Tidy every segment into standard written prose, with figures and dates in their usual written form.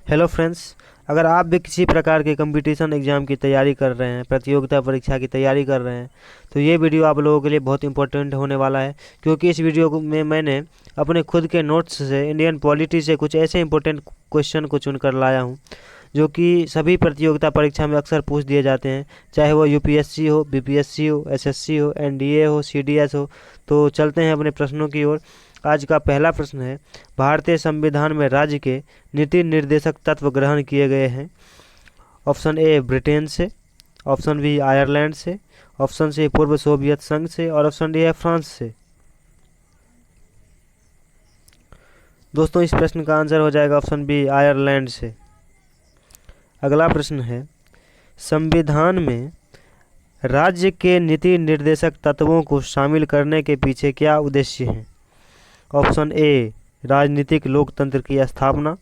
Hello friends, अगर आप भी किसी प्रकार के कंपटीशन एग्ज़ाम की तैयारी कर रहे हैं, प्रतियोगिता परीक्षा की तैयारी कर रहे हैं, तो ये वीडियो आप लोगों के लिए बहुत इंपॉर्टेंट होने वाला है। क्योंकि इस में मैंने अपने खुद के नोट्स से इंडियन पॉलिटी से कुछ ऐसे इंपॉर्टेंट क्वेश्चन को चुनकर लाया हूँ जो कि सभी प्रतियोगिता परीक्षा में अक्सर पूछ दिए जाते हैं, चाहे वो यूपीएससी हो, बीपीएससी हो, एसएससी हो, एनडीए हो, सीडीएस हो। तो चलते हैं अपने प्रश्नों की ओर। आज का पहला प्रश्न है, भारतीय संविधान में राज्य के नीति निर्देशक तत्व ग्रहण किए गए हैं। ऑप्शन ए ब्रिटेन से, ऑप्शन बी आयरलैंड से, ऑप्शन सी पूर्व सोवियत संघ से और ऑप्शन डी है फ्रांस से। दोस्तों, इस प्रश्न का आंसर हो जाएगा ऑप्शन बी आयरलैंड से। अगला प्रश्न है, संविधान में राज्य के नीति निर्देशक तत्वों को शामिल करने के पीछे क्या उद्देश्य है। ऑप्शन ए राजनीतिक लोकतंत्र की स्थापना,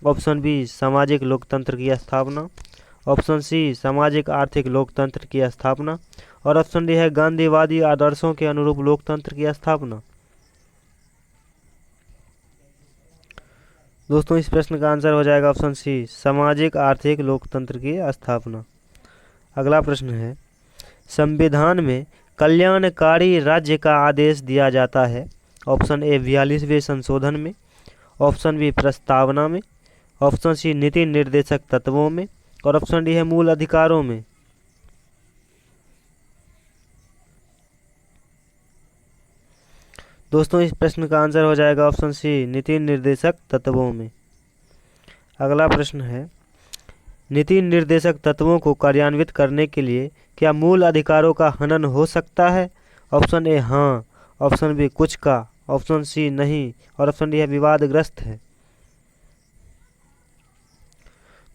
ऑप्शन बी सामाजिक लोकतंत्र की स्थापना, ऑप्शन सी सामाजिक आर्थिक लोकतंत्र की स्थापना और ऑप्शन डी है गांधीवादी आदर्शों के अनुरूप लोकतंत्र की स्थापना। दोस्तों, इस प्रश्न का आंसर हो जाएगा ऑप्शन सी सामाजिक आर्थिक लोकतंत्र की स्थापना। अगला प्रश्न है, संविधान में कल्याणकारी राज्य का आदेश दिया जाता है। ऑप्शन ए 42वें संशोधन में, ऑप्शन बी प्रस्तावना में, ऑप्शन सी नीति निर्देशक तत्वों में और ऑप्शन डी है मूल अधिकारों में। दोस्तों, इस प्रश्न का आंसर हो जाएगा ऑप्शन सी नीति निर्देशक तत्वों में। अगला प्रश्न है, नीति निर्देशक तत्वों को कार्यान्वित करने के लिए क्या मूल अधिकारों का हनन हो सकता है। ऑप्शन ए हाँ, ऑप्शन बी कुछ का, ऑप्शन सी नहीं और ऑप्शन डी है विवादग्रस्त है।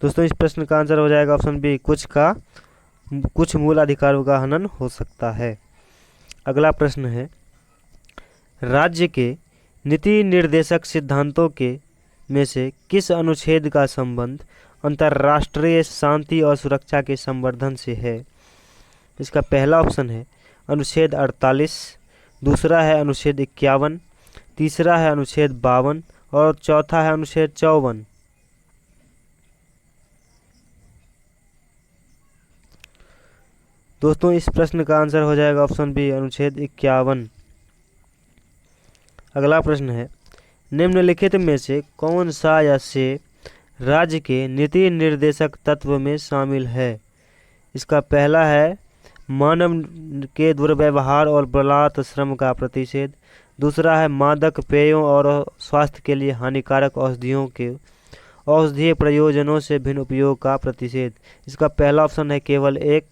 दोस्तों, इस प्रश्न का आंसर हो जाएगा ऑप्शन बी कुछ मूल अधिकारों का हनन हो सकता है। अगला प्रश्न है, राज्य के नीति निर्देशक सिद्धांतों के में से किस अनुच्छेद का संबंध अंतर्राष्ट्रीय शांति और सुरक्षा के संवर्धन से है। इसका पहला ऑप्शन है अनुच्छेद 48, दूसरा है अनुच्छेद 51, तीसरा है अनुच्छेद 52 और चौथा है अनुच्छेद 54। दोस्तों, इस प्रश्न का आंसर हो जाएगा ऑप्शन बी अनुच्छेद 51। अगला प्रश्न है, निम्नलिखित में से कौन सा या से राज्य के नीति निर्देशक तत्व में शामिल है। इसका पहला है मानव के दुर्व्यवहार और बलात् श्रम का प्रतिषेध, दूसरा है मादक पेयों और स्वास्थ्य के लिए हानिकारक औषधियों के औषधीय प्रयोजनों से भिन्न उपयोग का प्रतिषेध। इसका पहला ऑप्शन है केवल एक,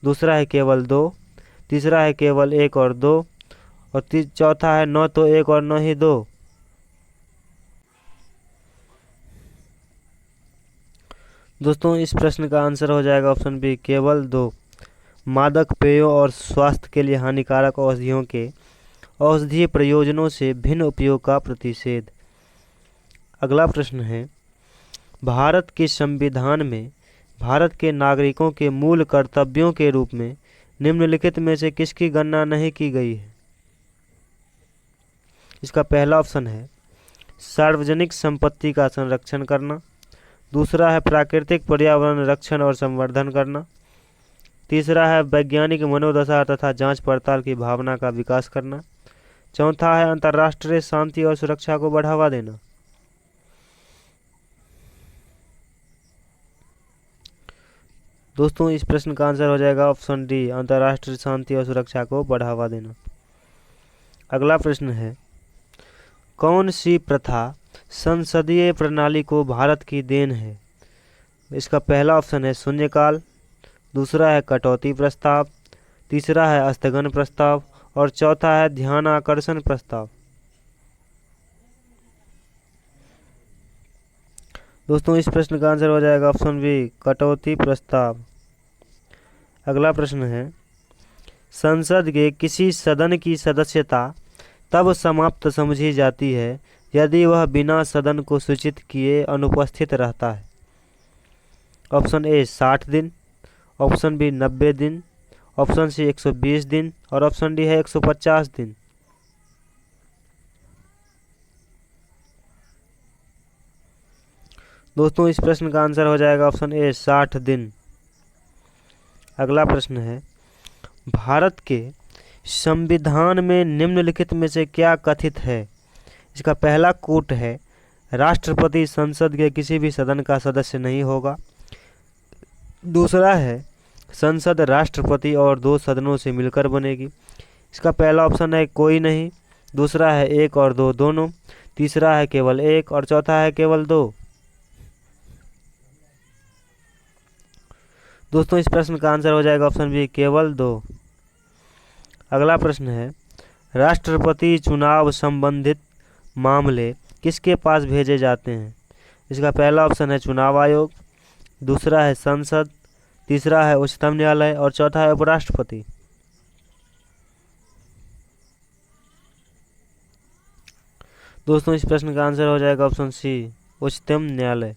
दूसरा है केवल दो, तीसरा है केवल एक और दो और चौथा है न तो एक और न ही दो। दोस्तों, इस प्रश्न का आंसर हो जाएगा ऑप्शन बी केवल दो, मादक पेयों और स्वास्थ्य के लिए हानिकारक औषधियों के औषधीय प्रयोजनों से भिन्न उपयोग का प्रतिषेध। अगला प्रश्न है, भारत के संविधान में भारत के नागरिकों के मूल कर्तव्यों के रूप में निम्नलिखित में से किसकी गणना नहीं की गई है। इसका पहला ऑप्शन है सार्वजनिक संपत्ति का संरक्षण करना, दूसरा है प्राकृतिक पर्यावरण रक्षण और संवर्धन करना, तीसरा है वैज्ञानिक मनोदशा तथा जांच पड़ताल की भावना का विकास करना, चौथा है अंतर्राष्ट्रीय शांति और सुरक्षा को बढ़ावा देना। दोस्तों, इस प्रश्न का आंसर हो जाएगा ऑप्शन डी अंतर्राष्ट्रीय शांति और सुरक्षा को बढ़ावा देना। अगला प्रश्न है, कौन सी प्रथा संसदीय प्रणाली को भारत की देन है। इसका पहला ऑप्शन है शून्यकाल, दूसरा है कटौती प्रस्ताव, तीसरा है स्थगन प्रस्ताव और चौथा है ध्यान आकर्षण प्रस्ताव। दोस्तों, इस प्रश्न का आंसर हो जाएगा ऑप्शन बी कटौती प्रस्ताव। अगला प्रश्न है, संसद के किसी सदन की सदस्यता तब समाप्त समझी जाती है यदि वह बिना सदन को सूचित किए अनुपस्थित रहता है। ऑप्शन ए 60 दिन, ऑप्शन बी 90 दिन, ऑप्शन सी 120 दिन और ऑप्शन डी है 150 दिन। दोस्तों इस प्रश्न का आंसर हो जाएगा ऑप्शन ए 60 दिन। अगला प्रश्न है, भारत के संविधान में निम्नलिखित में से क्या कथित है? इसका पहला कोट है, राष्ट्रपति संसद के किसी भी सदन का सदस्य नहीं होगा। दूसरा है, संसद राष्ट्रपति और 2 सदनों से मिलकर बनेगी। इसका पहला ऑप्शन है कोई नहीं, दूसरा है 1 और 2 दोनों, तीसरा है केवल 1 और चौथा है केवल 2। दोस्तों इस प्रश्न का आंसर हो जाएगा ऑप्शन बी केवल 2। अगला प्रश्न है, राष्ट्रपति चुनाव संबंधित मामले किसके पास भेजे जाते हैं? इसका पहला ऑप्शन है चुनाव आयोग, दूसरा है संसद, तीसरा है उच्चतम न्यायालय और चौथा है उपराष्ट्रपति। दोस्तों इस प्रश्न का आंसर हो जाएगा ऑप्शन सी उच्चतम न्यायालय।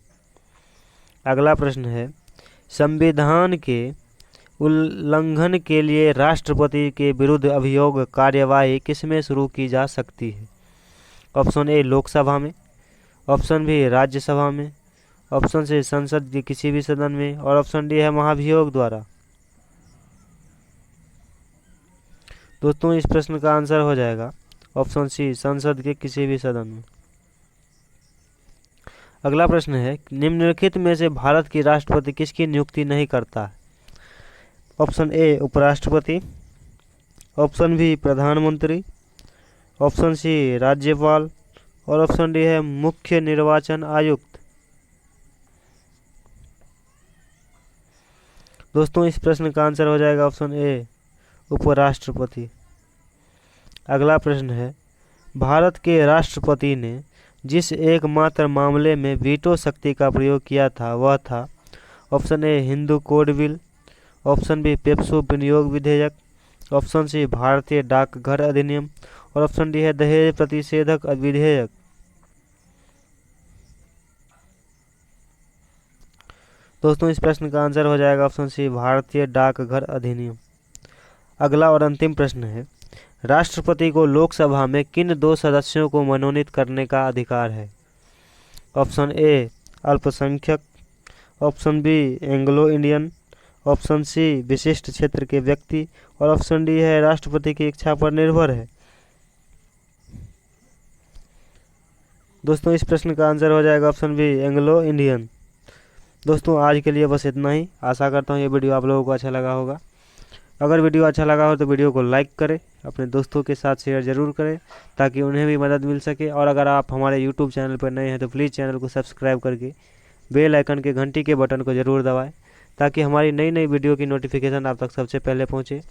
अगला प्रश्न है, संविधान के उल्लंघन के लिए राष्ट्रपति के विरुद्ध अभियोग कार्यवाही किसमें शुरू की जा सकती है? ऑप्शन ए लोकसभा में, ऑप्शन बी राज्यसभा में, ऑप्शन सी संसद के किसी भी सदन में और ऑप्शन डी है महाभियोग द्वारा। दोस्तों इस प्रश्न का आंसर हो जाएगा ऑप्शन सी संसद के किसी भी सदन में। अगला प्रश्न है, निम्नलिखित में से भारत की राष्ट्रपति किसकी नियुक्ति नहीं करता है? ऑप्शन ए उपराष्ट्रपति, ऑप्शन बी प्रधानमंत्री, ऑप्शन सी राज्यपाल और ऑप्शन डी है मुख्य निर्वाचन आयुक्त। दोस्तों इस प्रश्न का आंसर हो जाएगा ऑप्शन ए उपराष्ट्रपति। अगला प्रश्न है, भारत के राष्ट्रपति ने जिस एकमात्र मामले में वीटो शक्ति का प्रयोग किया था वह था option A Hindu code bill, option B PEPSU विनियोग विधेयक, ऑप्शन सी भारतीय डाकघर अधिनियम और ऑप्शन डी है दहेज प्रतिषेधक विधेयक। दोस्तों इस प्रश्न का आंसर हो जाएगा ऑप्शन सी भारतीय डाकघर अधिनियम। अगला और अंतिम प्रश्न है, राष्ट्रपति को लोकसभा में किन 2 सदस्यों को मनोनीत करने का अधिकार है? ऑप्शन ए अल्पसंख्यक, option B Anglo Indian, option C विशिष्ट क्षेत्र के व्यक्ति और ऑप्शन डी है राष्ट्रपति की इच्छा पर निर्भर है। दोस्तों इस प्रश्न का आंसर हो जाएगा ऑप्शन बी एंग्लो इंडियन। दोस्तों आज के लिए बस इतना ही। आशा करता हूँ ये वीडियो आप लोगों को अच्छा लगा होगा। अगर वीडियो अच्छा लगा हो तो वीडियो को लाइक करें, अपने दोस्तों के साथ शेयर ज़रूर करें ताकि उन्हें भी मदद मिल सके। और अगर आप हमारे यूट्यूब चैनल पर नए हैं तो प्लीज़ चैनल को सब्सक्राइब करके बेल आइकन के घंटी के बटन को ज़रूर दबाएं ताकि हमारी नई नई वीडियो की नोटिफिकेशन आप तक सबसे पहले पहुंचे।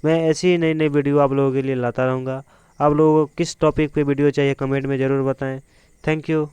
मैं ऐसी ही नई नई वीडियो आप लोगों के लिए लाता रहूँगा। आप लोगों को किस टॉपिक पे वीडियो चाहिए कमेंट में ज़रूर बताएँ। Thank you.